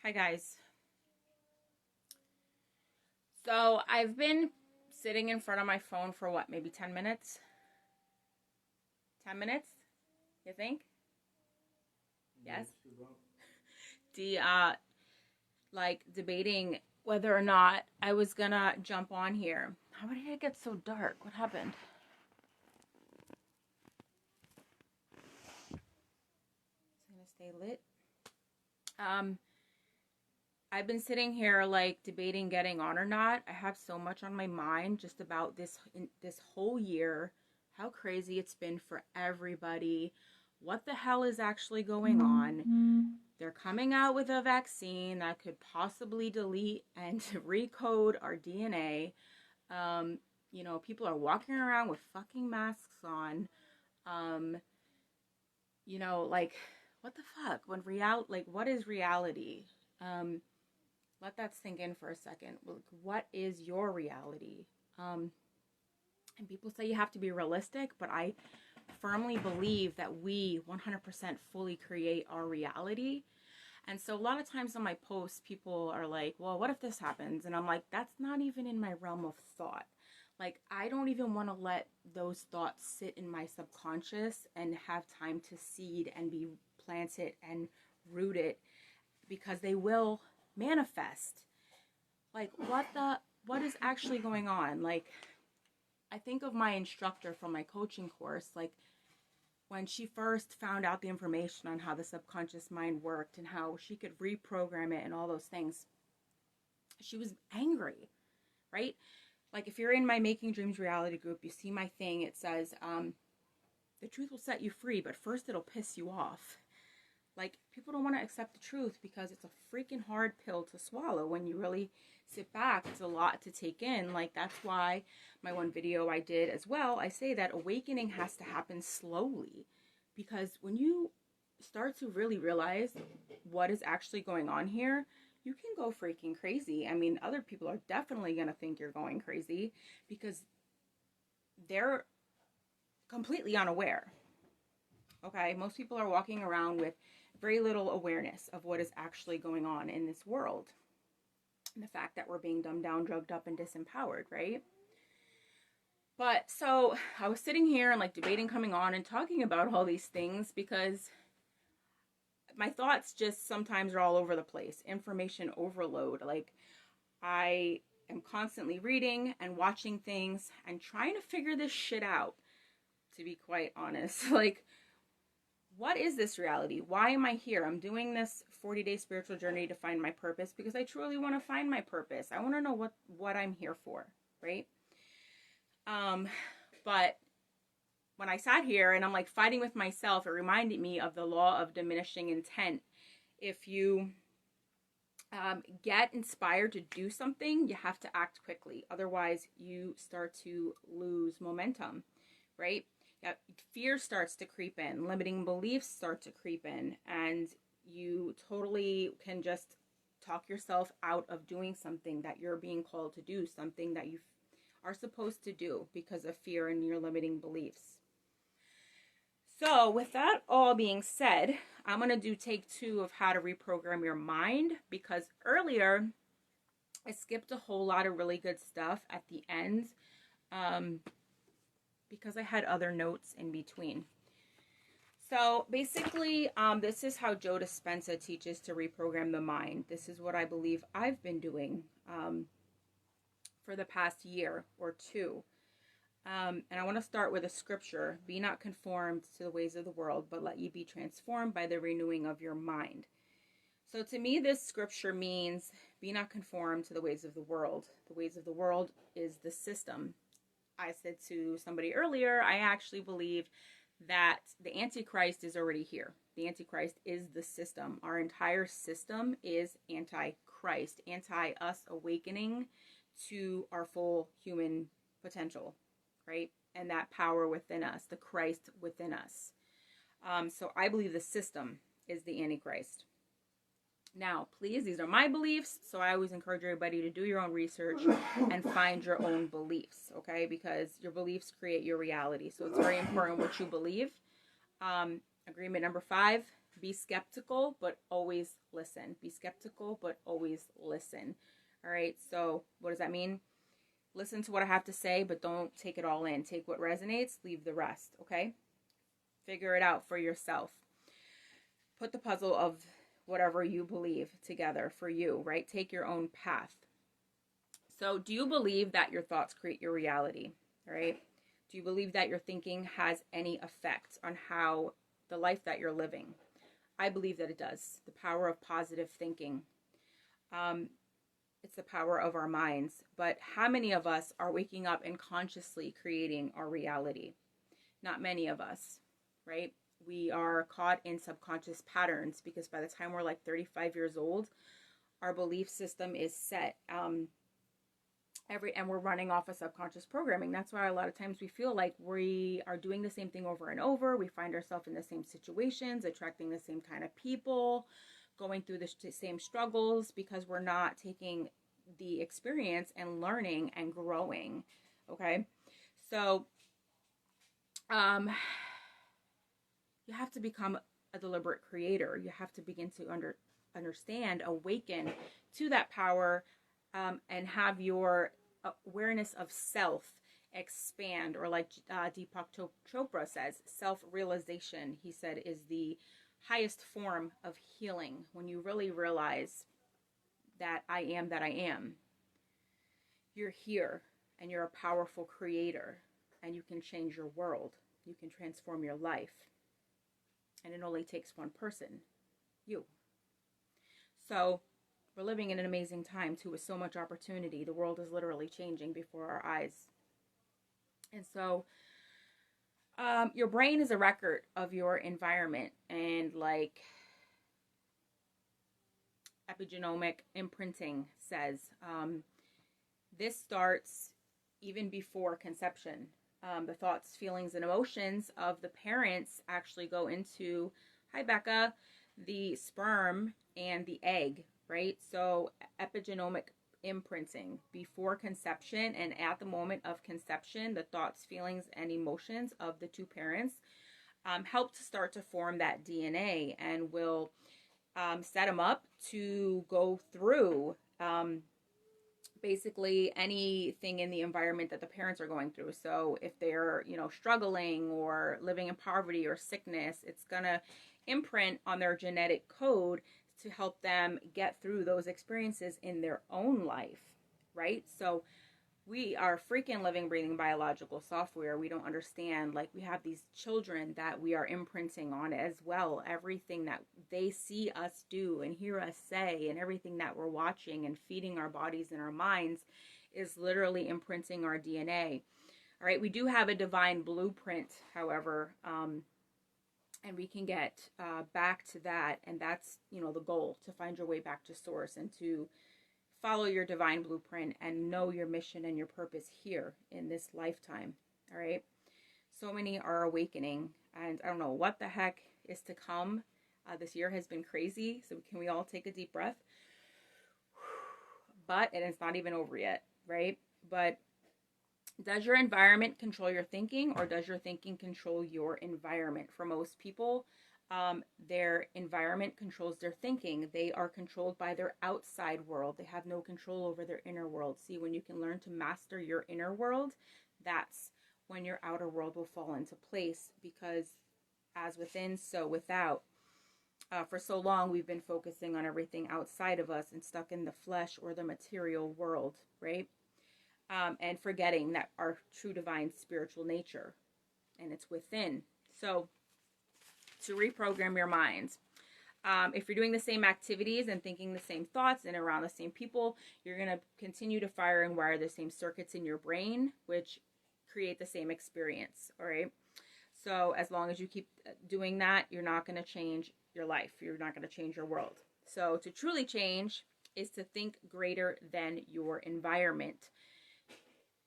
Hi guys. So I've been sitting in front of my phone for what, maybe 10 minutes? 10 minutes? You think? Yes? The like debating whether or not I was gonna jump on here. How did it get so dark? What happened? It's gonna stay lit. Um I've been sitting here like debating getting on or not. I have so much on my mind just about this whole year, how crazy it's been for everybody. What the hell is actually going on? They're coming out with a vaccine that could possibly delete and recode our DNA. People are walking around with fucking masks on. Um, like, what the fuck? What is reality? Um, Let that sink in for a second. Like, what is your reality? And people say you have to be realistic, but I firmly believe that we 100% fully create our reality. And so a lot of times on my posts, people are like, well, what if this happens? And I'm like, that's not even in my realm of thought. Like, I don't even want to let those thoughts sit in my subconscious and have time to seed and be planted and rooted, because they will manifest. Like, what is actually going on? Like, I think of my instructor from my coaching course, like when she first found out the information on how the subconscious mind worked and how she could reprogram it and all those things, she was angry, right? Like, if you're in my Making Dreams reality group, you see my thing. It says, the truth will set you free, but first it'll piss you off. Like, people don't want to accept the truth because it's a freaking hard pill to swallow. When you really sit back, it's a lot to take in. Like, that's why my one video I did as well, I say that awakening has to happen slowly. Because when you start to really realize what is actually going on here, you can go freaking crazy. I mean, other people are definitely going to think you're going crazy because they're completely unaware. Okay, most people are walking around with very little awareness of what is actually going on in this world. And the fact that we're being dumbed down, drugged up, and disempowered, right? But so I was sitting here and like debating coming on and talking about all these things because my thoughts just sometimes are all over the place. Information overload. Like, I am constantly reading and watching things and trying to figure this shit out, to be quite honest. Like, what is this reality? Why am I here? I'm doing this 40-day spiritual journey to find my purpose because I truly want to find my purpose. I want to know what I'm here for, right? But when I sat here and I'm like fighting with myself, it reminded me of the law of diminishing intent. If you get inspired to do something, you have to act quickly. Otherwise, you start to lose momentum, right? Fear starts to creep in, limiting beliefs start to creep in, and you totally can just talk yourself out of doing something that you're being called to do, something that you are supposed to do because of fear and your limiting beliefs. So with that all being said, I'm going to do take 2 of how to reprogram your mind, because earlier I skipped a whole lot of really good stuff at the end. Because I had other notes in between. So basically, this is how Joe Dispenza teaches to reprogram the mind. This is what I believe I've been doing for the past year or two. And I want to start with a scripture. Be not conformed to the ways of the world, but let ye be transformed by the renewing of your mind. So to me, this scripture means be not conformed to the ways of the world. The ways of the world is the system. I said to somebody earlier, I actually believe that the Antichrist is already here. The Antichrist is the system. Our entire system is anti-Christ, anti-us awakening to our full human potential, right? And that power within us, the Christ within us. So I believe the system is the Antichrist. Now, please, these are my beliefs, so I always encourage everybody to do your own research and find your own beliefs, okay? Because your beliefs create your reality, so it's very important what you believe. Agreement number 5, Be skeptical, but always listen. Be skeptical, but always listen. All right. So what does that mean? Listen to what I have to say, but don't take it all in. Take what resonates, leave the rest. Okay. Figure it out for yourself. Put the puzzle of whatever you believe together for you, right? Take your own path. So do you believe that your thoughts create your reality, right? Do you believe that your thinking has any effect on how the life that you're living? I believe that it does. The power of positive thinking. It's the power of our minds. But how many of us are waking up and consciously creating our reality? Not many of us, right? We are caught in subconscious patterns because by the time we're like 35 years old, our belief system is set. And we're running off of subconscious programming. That's why a lot of times we feel like we are doing the same thing over and over. We find ourselves in the same situations, attracting the same kind of people, going through the same struggles, because we're not taking the experience and learning and growing. Okay. So, you have to become a deliberate creator. You have to begin to understand, awaken to that power, and have your awareness of self expand, or like Deepak Chopra says, self-realization, he said, is the highest form of healing. When you really realize that I am, you're here and you're a powerful creator and you can change your world. You can transform your life. And it only takes one person, you. So we're living in an amazing time too, with so much opportunity. The world is literally changing before our eyes. And so your brain is a record of your environment, and like epigenomic imprinting says, this starts even before conception. The thoughts, feelings, and emotions of the parents actually go into, hi Becca, the sperm and the egg, right? So epigenomic imprinting before conception and at the moment of conception, the thoughts, feelings, and emotions of the two parents help to start to form that DNA, and will set them up to go through basically anything in the environment that the parents are going through. So if they're, struggling or living in poverty or sickness, it's going to imprint on their genetic code to help them get through those experiences in their own life, right? So we are freaking living, breathing biological software. We don't understand, like, we have these children that we are imprinting on as well. Everything that they see us do and hear us say, and everything that we're watching and feeding our bodies and our minds, is literally imprinting our DNA. All right, we do have a divine blueprint, however, and we can get back to that. And that's, the goal, to find your way back to source and to follow your divine blueprint and know your mission and your purpose here in this lifetime. All right. So many are awakening, and I don't know what the heck is to come. This year has been crazy. So can we all take a deep breath? But it's not even over yet, right? But does your environment control your thinking, or does your thinking control your environment? For most people, their environment controls their thinking. They are controlled by their outside world. They have no control over their inner world. See, when you can learn to master your inner world, that's when your outer world will fall into place, because as within, so without. For so long, we've been focusing on everything outside of us and stuck in the flesh or the material world, right? And forgetting that our true divine spiritual nature, and it's within. So to reprogram your mind, if you're doing the same activities and thinking the same thoughts and around the same people, you're going to continue to fire and wire the same circuits in your brain, which create the same experience. All right. So as long as you keep doing that, you're not going to change your life. You're not going to change your world. So to truly change is to think greater than your environment.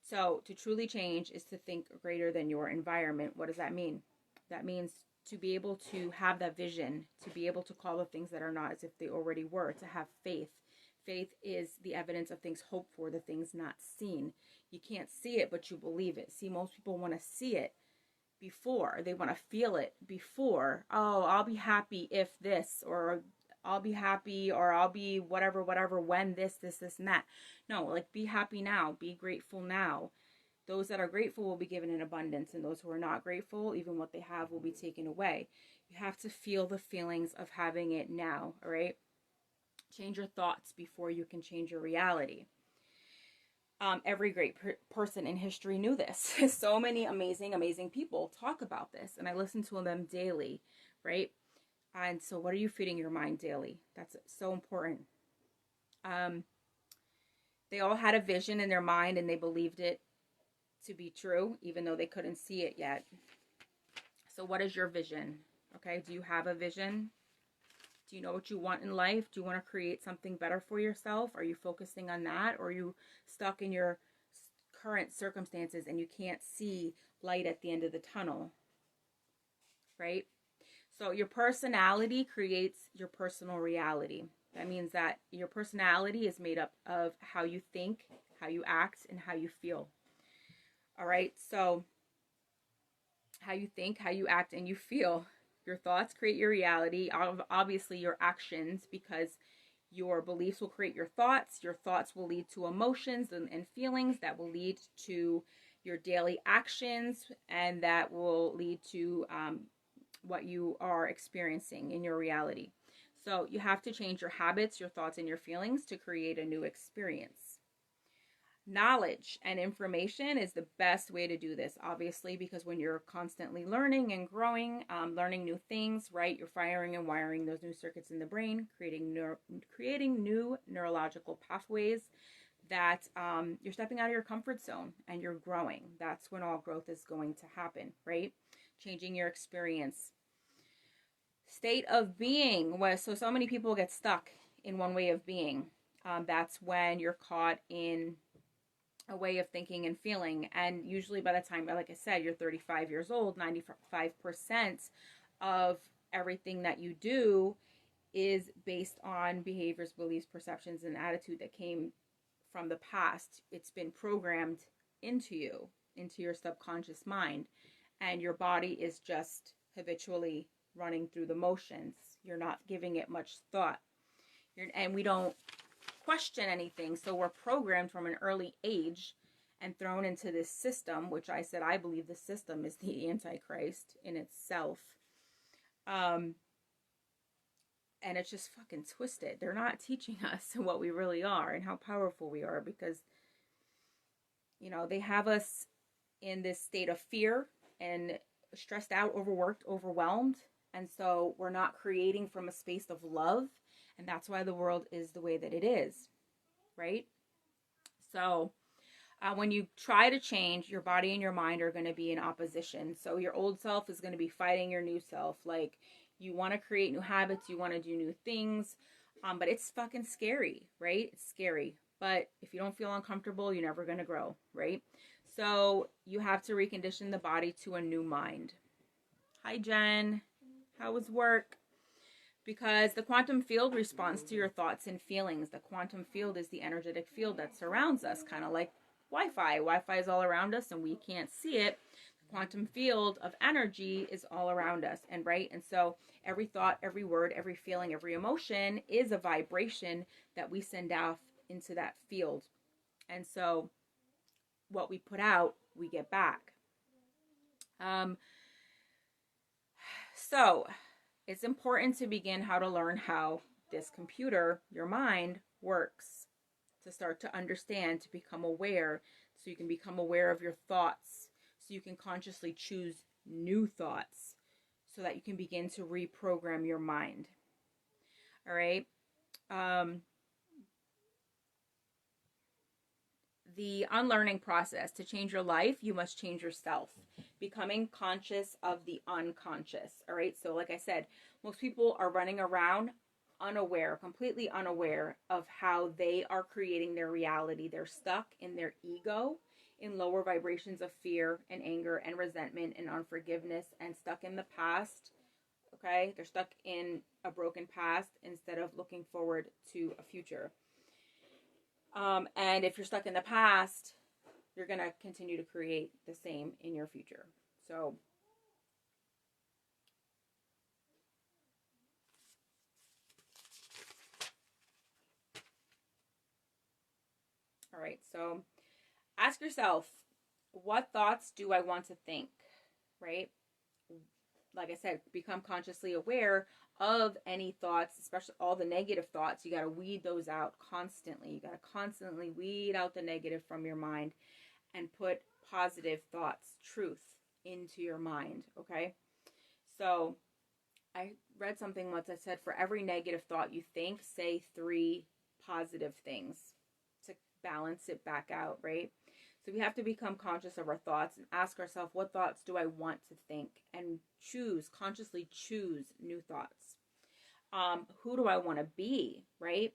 So to truly change is to think greater than your environment. What does that mean? That means to be able to have that vision, to be able to call the things that are not as if they already were, to have faith. Faith is the evidence of things hoped for, the things not seen. You can't see it, but you believe it. See, most people want to see it, before. They want to feel it before. Oh, I'll be happy if this, or I'll be happy, or I'll be whatever, whatever, when this, and that. No, like, be happy now. Be grateful now. Those that are grateful will be given in abundance, and those who are not grateful, even what they have, will be taken away. You have to feel the feelings of having it now, all right? Change your thoughts before you can change your reality. Every great person in history knew this. So many amazing, amazing people talk about this, and I listen to them daily, right? And so what are you feeding your mind daily? That's so important. They all had a vision in their mind, and they believed it to be true, even though they couldn't see it yet. So what is your vision? Okay, do you have a vision? Do you know what you want in life? Do you want to create something better for yourself? Are you focusing on that? Or are you stuck in your current circumstances and you can't see light at the end of the tunnel? Right? So your personality creates your personal reality. That means that your personality is made up of how you think, how you act, and how you feel. All right? So how you think, how you act, and you feel. Your thoughts create your reality, obviously your actions, because your beliefs will create your thoughts will lead to emotions and feelings that will lead to your daily actions, and that will lead to what you are experiencing in your reality. So you have to change your habits, your thoughts, and your feelings to create a new experience. Knowledge and information is the best way to do this, obviously, because when you're constantly learning and growing, learning new things, right, you're firing and wiring those new circuits in the brain, creating new neurological pathways that you're stepping out of your comfort zone and you're growing. That's when all growth is going to happen, right? Changing your experience. State of being. So many people get stuck in one way of being. That's when you're caught in a way of thinking and feeling. And usually by the time, like I said, you're 35 years old, 95% of everything that you do is based on behaviors, beliefs, perceptions, and attitude that came from the past. It's been programmed into you, into your subconscious mind. And your body is just habitually running through the motions. You're not giving it much thought. And we don't question anything. So we're programmed from an early age and thrown into this system, which I said, I believe the system is the Antichrist in itself. And it's just fucking twisted. They're not teaching us what we really are and how powerful we are, because, you know, they have us in this state of fear and stressed out, overworked, overwhelmed. And so we're not creating from a space of love. And that's why the world is the way that it is, right? So when you try to change, your body and your mind are going to be in opposition. So your old self is going to be fighting your new self. Like, you want to create new habits, you want to do new things, but it's fucking scary, right? It's scary. But if you don't feel uncomfortable, you're never going to grow, right? So you have to recondition the body to a new mind. Hi, Jen. How was work? Because the quantum field responds to your thoughts and feelings. The quantum field is the energetic field that surrounds us, kind of like Wi-Fi. Wi-Fi is all around us and we can't see it. The quantum field of energy is all around us, and right? And so every thought, every word, every feeling, every emotion is a vibration that we send out into that field. And so what we put out, we get back. So it's important to begin how to learn how this computer, your mind, works. To start to understand, to become aware, so you can become aware of your thoughts, so you can consciously choose new thoughts, so that you can begin to reprogram your mind. All right. The unlearning process. To change your life, you must change yourself. Becoming conscious of the unconscious. All right. So like I said, most people are running around unaware, completely unaware of how they are creating their reality. They're stuck in their ego, in lower vibrations of fear and anger and resentment and unforgiveness, and stuck in the past. Okay. They're stuck in a broken past instead of looking forward to a future. And if you're stuck in the past, you're going to continue to create the same in your future. So All right, so ask yourself, what thoughts do I want to think, right? Like I said, become consciously aware of any thoughts, especially all the negative thoughts. You got to weed those out constantly. You got to constantly weed out the negative from your mind and put positive thoughts, truth into your mind, okay? So I read something once that said for every negative thought you think, say 3 positive things to balance it back out, right? So we have to become conscious of our thoughts and ask ourselves, what thoughts do I want to think? And consciously choose new thoughts. Who do I want to be, right?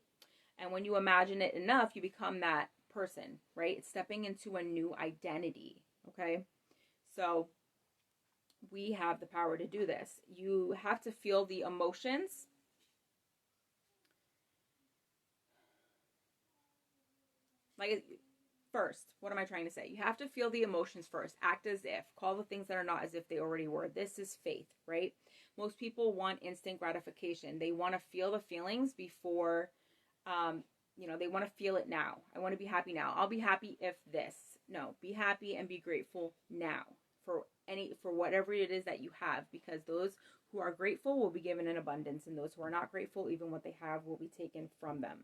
And when you imagine it enough, you become that person, right? It's stepping into a new identity, okay? So we have the power to do this. You have to feel the emotions. Like, first, what am I trying to say? You have to feel the emotions first. Act as if. Call the things that are not as if they already were. This is faith, right? Most people want instant gratification. They want to feel the feelings before, they want to feel it now. I want to be happy now. I'll be happy if this. No, be happy and be grateful now for whatever it is that you have, because those who are grateful will be given in abundance, and those who are not grateful, even what they have will be taken from them.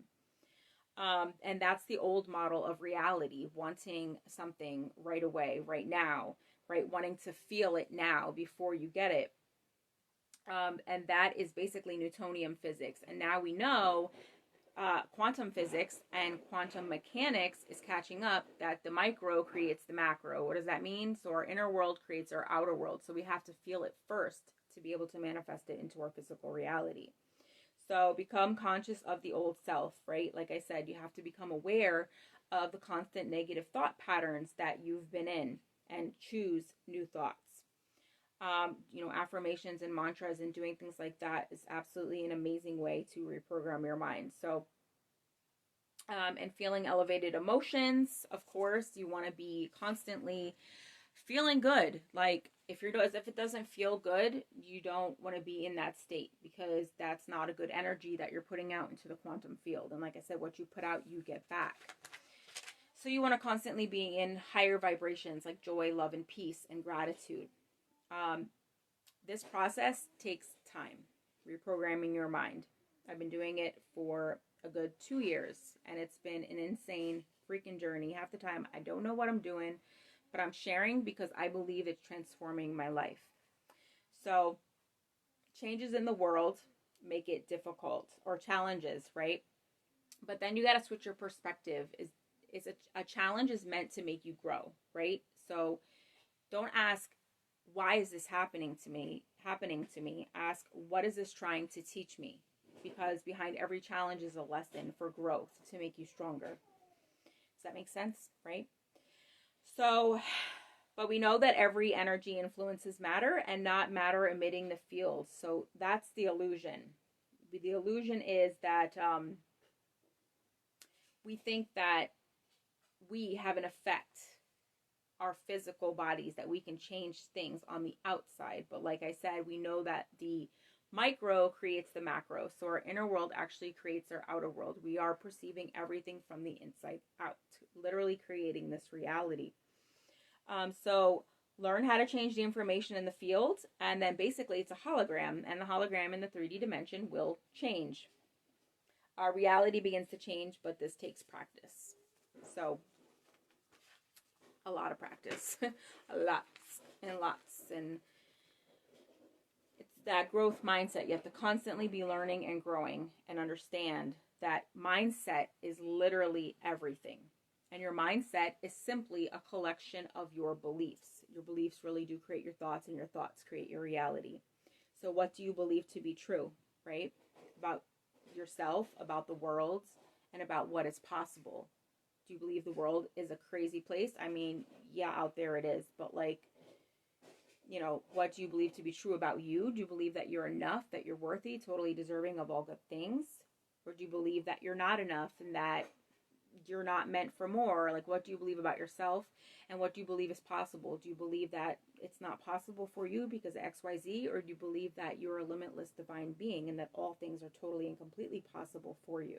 And that's the old model of reality, wanting something right away, right now, right? Wanting to feel it now before you get it. And that is basically Newtonian physics. And now we know quantum physics and quantum mechanics is catching up, that the micro creates the macro. What does that mean? So our inner world creates our outer world. So we have to feel it first to be able to manifest it into our physical reality. So become conscious of the old self, right? Like I said, you have to become aware of the constant negative thought patterns that you've been in and choose new thoughts. Affirmations and mantras and doing things like that is absolutely an amazing way to reprogram your mind. So, and feeling elevated emotions, of course, you want to be constantly feeling good. Like if it doesn't feel good, you don't want to be in that state, because that's not a good energy that you're putting out into the quantum field. And like I said, what you put out, you get back. So you want to constantly be in higher vibrations like joy, love, and peace and gratitude. This process takes time, reprogramming your mind. I've been doing it for a good 2 years, and it's been an insane freaking journey. Half the time, I don't know what I'm doing, but I'm sharing because I believe it's transforming my life. So changes in the world make it difficult, or challenges, right? But then you got to switch your perspective. A challenge is meant to make you grow, right? So don't ask, why is this happening to me? Ask, what is this trying to teach me? Because behind every challenge is a lesson for growth to make you stronger. Does that make sense? Right? So, but we know that every energy influences matter, and not matter emitting the field. So that's the illusion. The illusion is that we think that we have an effect, our physical bodies, that we can change things on the outside. But like I said, we know that the micro creates the macro. So our inner world actually creates our outer world. We are perceiving everything from the inside out, literally creating this reality. So learn how to change the information in the field, and then basically it's a hologram, and the hologram in the 3D dimension will change. Our reality begins to change, but this takes practice. So a lot of practice, lots, and it's that growth mindset. You have to constantly be learning and growing, and understand that mindset is literally everything. And your mindset is simply a collection of your beliefs. Your beliefs really do create your thoughts, and your thoughts create your reality. So what do you believe to be true, right? About yourself, about the world, and about what is possible. Do you believe the world is a crazy place? I mean, yeah, out there it is. But what do you believe to be true about you? Do you believe that you're enough, that you're worthy, totally deserving of all good things? Or do you believe that you're not enough and that you're not meant for more? Like, what do you believe about yourself, and what do you believe is possible? Do you believe that it's not possible for you because of XYZ, or do you believe that you're a limitless divine being and that all things are totally and completely possible for you,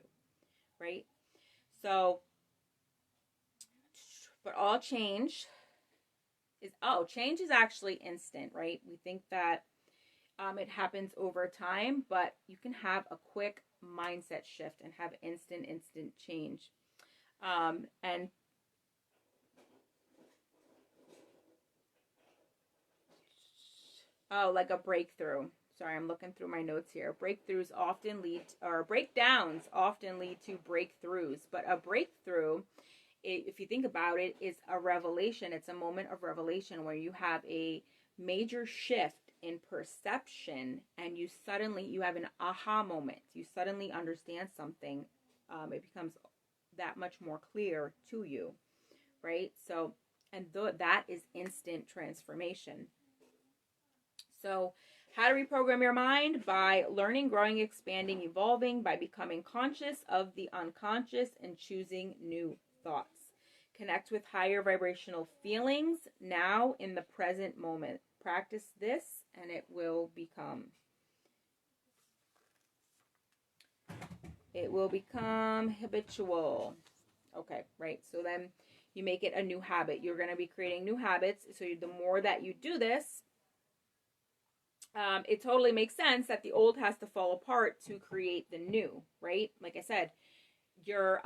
right? So But all change change is actually instant, right? We think that it happens over time, but you can have a quick mindset shift and have instant change. And oh, like a breakthrough. Sorry, I'm looking through my notes here. Breakthroughs often lead, or breakdowns often lead to breakthroughs. But a breakthrough, if you think about it, is a revelation. It's a moment of revelation where you have a major shift in perception, and you have an aha moment. You suddenly understand something. It becomes that much more clear to you, right? So, and that is instant transformation. So, how to reprogram your mind? By learning, growing, expanding, evolving, by becoming conscious of the unconscious and choosing new thoughts. Connect with higher vibrational feelings now in the present moment. Practice this and it will become. It will become habitual. Okay, right. So then you make it a new habit. You're going to be creating new habits. So the more that you do this, it totally makes sense that the old has to fall apart to create the new, right? Like I said, your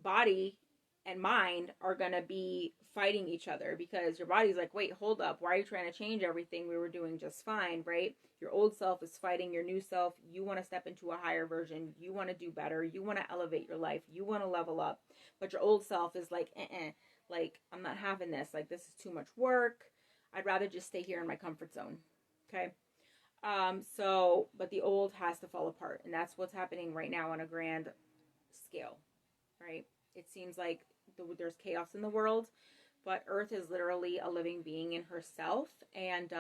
body and mind are going to be fighting each other because your body's like, wait, hold up. Why are you trying to change everything? We were doing just fine, right? Your old self is fighting your new self. You want to step into a higher version. You want to do better. You want to elevate your life. You want to level up. But your old self is like, like, I'm not having this. Like, this is too much work. I'd rather just stay here in my comfort zone. Okay. But the old has to fall apart. And that's what's happening right now on a grand scale, right? It seems like there's chaos in the world, but Earth is literally a living being in herself. And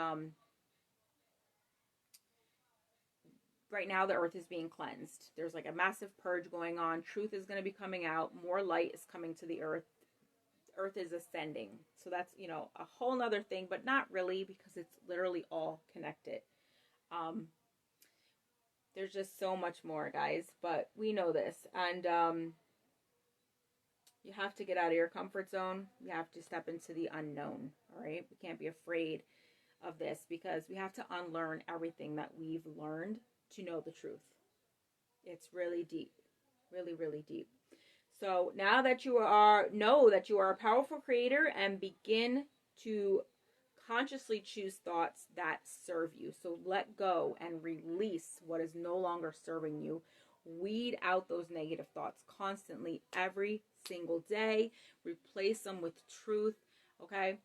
right now, the Earth is being cleansed. There's like a massive purge going on. Truth is going to be coming out. More light is coming to the Earth. Earth is ascending. So that's, a whole nother thing, but not really because it's literally all connected. There's just so much more, guys, but we know this. And you have to get out of your comfort zone. You have to step into the unknown, all right? We can't be afraid of this because we have to unlearn everything that we've learned to know the truth. It's really deep, really, really deep. So now that know that you are a powerful creator and begin to consciously choose thoughts that serve you. So let go and release what is no longer serving you. Weed out those negative thoughts constantly every single day. Replace them with truth, okay?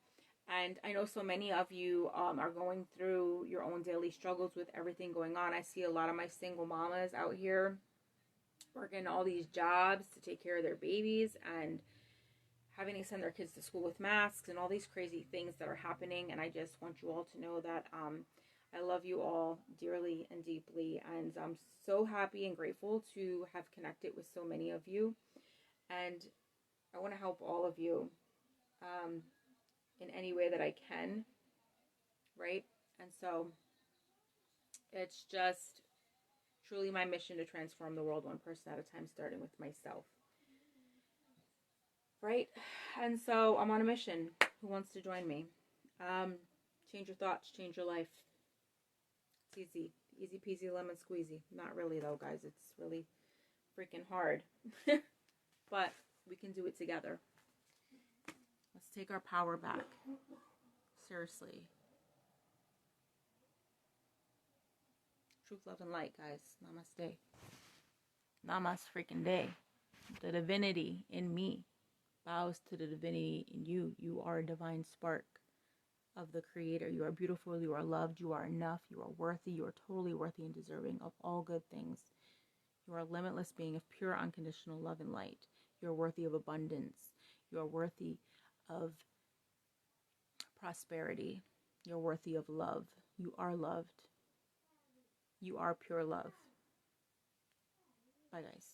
And I know so many of you are going through your own daily struggles with everything going on. I see a lot of my single mamas out here working all these jobs to take care of their babies and having to send their kids to school with masks and all these crazy things that are happening. And I just want you all to know that I love you all dearly and deeply. And I'm so happy and grateful to have connected with so many of you. And I want to help all of you in any way that I can, right? And so it's just truly my mission to transform the world one person at a time, starting with myself. Right? And so I'm on a mission. Who wants to join me? Change your thoughts, change your life. It's easy. Easy peasy lemon squeezy. Not really though, guys. It's really freaking hard. But we can do it together. Let's take our power back. Seriously. Truth, love, and light, guys. Namaste. Namaste freaking day. The divinity in me bows to the divinity in you. You are a divine spark of the Creator. You are beautiful. You are loved. You are enough. You are worthy. You are totally worthy and deserving of all good things. You are a limitless being of pure, unconditional love and light. You are worthy of abundance. You are worthy of prosperity. You're worthy of love. You are loved. You are pure love. Bye, guys.